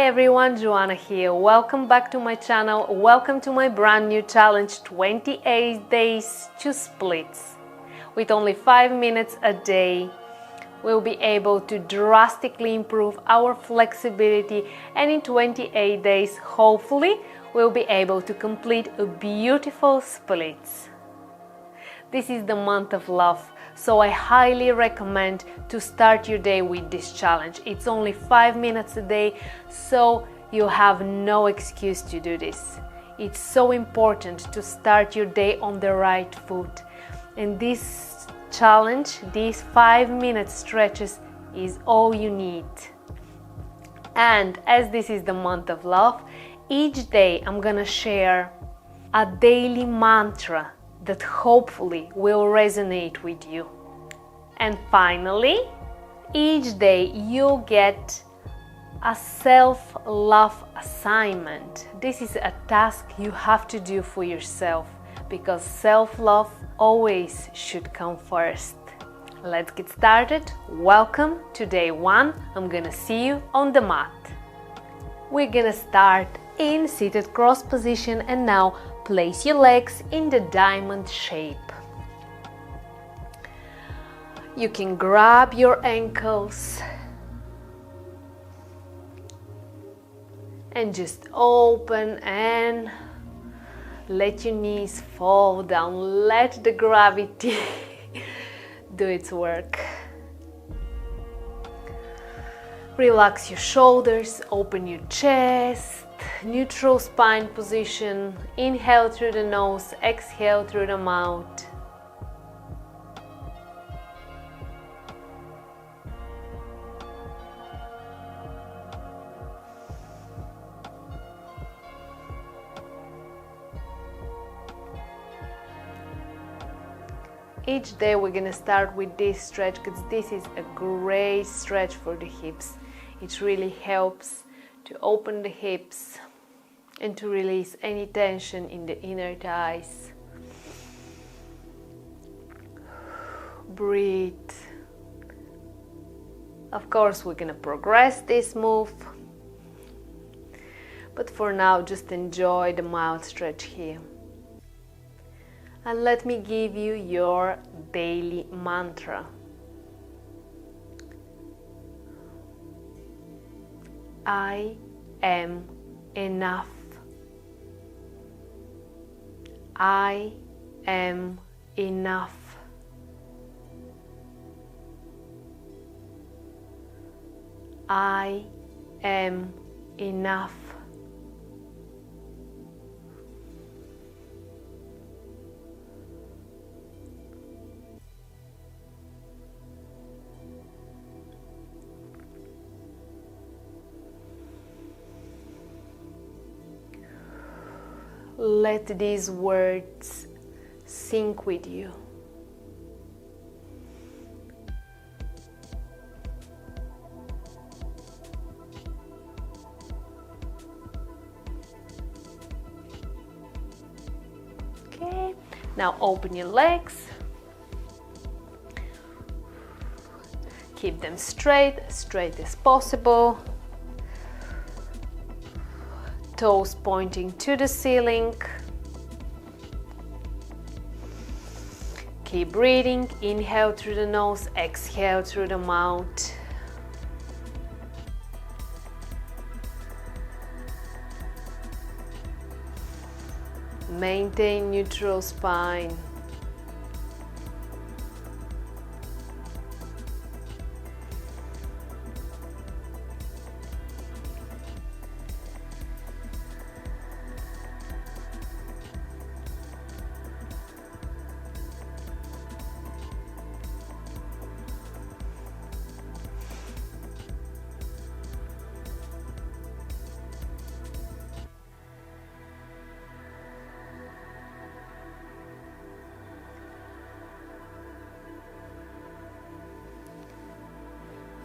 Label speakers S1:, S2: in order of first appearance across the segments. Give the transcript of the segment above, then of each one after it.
S1: everyone, Joanna here. Welcome back to my channel. Welcome to my brand new challenge, 28 days to splits. With only 5 minutes a day, we'll be able to drastically improve our flexibility, and in 28 days, hopefully, we'll be able to complete a beautiful splits. This is the month of love, so I highly recommend to start your day with this challenge. It's only 5 minutes a day, so you have no excuse to do this. It's so important to start your day on the right foot. And this challenge, these 5-minute stretches, is all you need. And as this is the month of love, each day I'm gonna share a daily mantra that hopefully will resonate with you. And finally, each day you'll get a self-love assignment. This is a task you have to do for yourself, because self-love always should come first. Let's get started. Welcome to day 1. I'm gonna see you on the mat. We're gonna start in seated cross position, and now place your legs in the diamond shape. You can grab your ankles and just open and let your knees fall down. Let the gravity do its work. Relax your shoulders, open your chest, neutral spine position. Inhale through the nose, exhale through the mouth. Each day we're gonna start with this stretch because this is a great stretch for the hips. It really helps to open the hips and to release any tension in the inner thighs. Breathe. Of course, we're gonna progress this move, but for now, just enjoy the mild stretch here. And let me give you your daily mantra. I am enough. I am enough. I am enough. Let these words sink with you. Okay, now open your legs. Keep them straight as possible. Toes pointing to the ceiling. Keep breathing. Inhale through the nose, exhale through the mouth. Maintain neutral spine.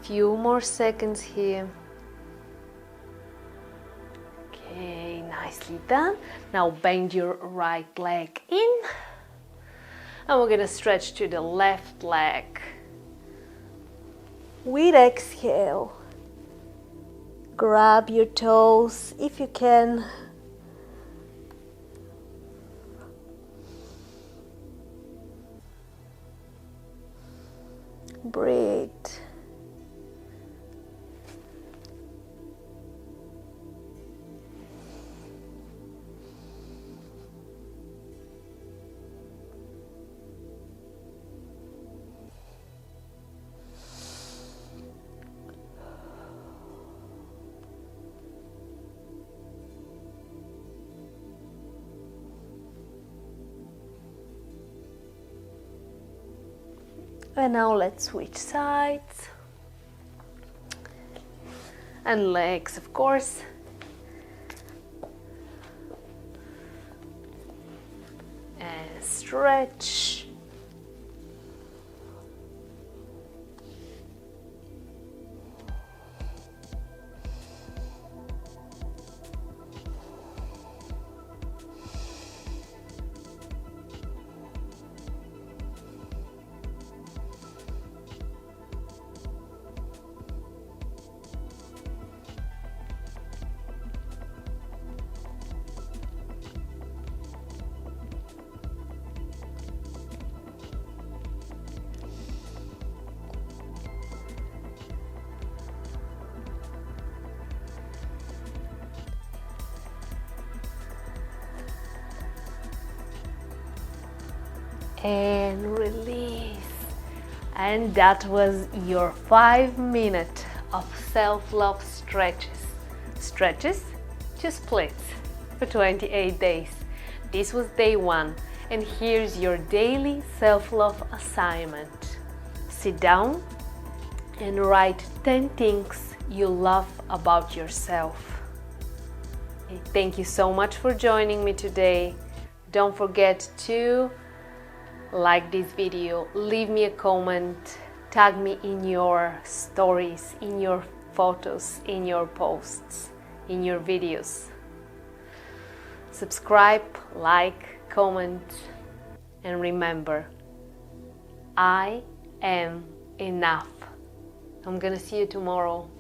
S1: Few more seconds here. Okay, nicely done. Now bend your right leg in, and we're gonna stretch to the left leg. With exhale, Grab your toes if you can. Breathe. And now let's switch sides. And legs, of course. And stretch. And release. And that was your 5 minutes of self-love stretches to splits for 28 days. This was day 1, and here's your daily self-love assignment. Sit down and write 10 things you love about yourself. Thank you so much for joining me today. Don't forget to like this video, leave me a comment, tag me in your stories, in your photos, in your posts, in your videos. Subscribe, like, comment, and remember, I am enough. I'm gonna see you tomorrow.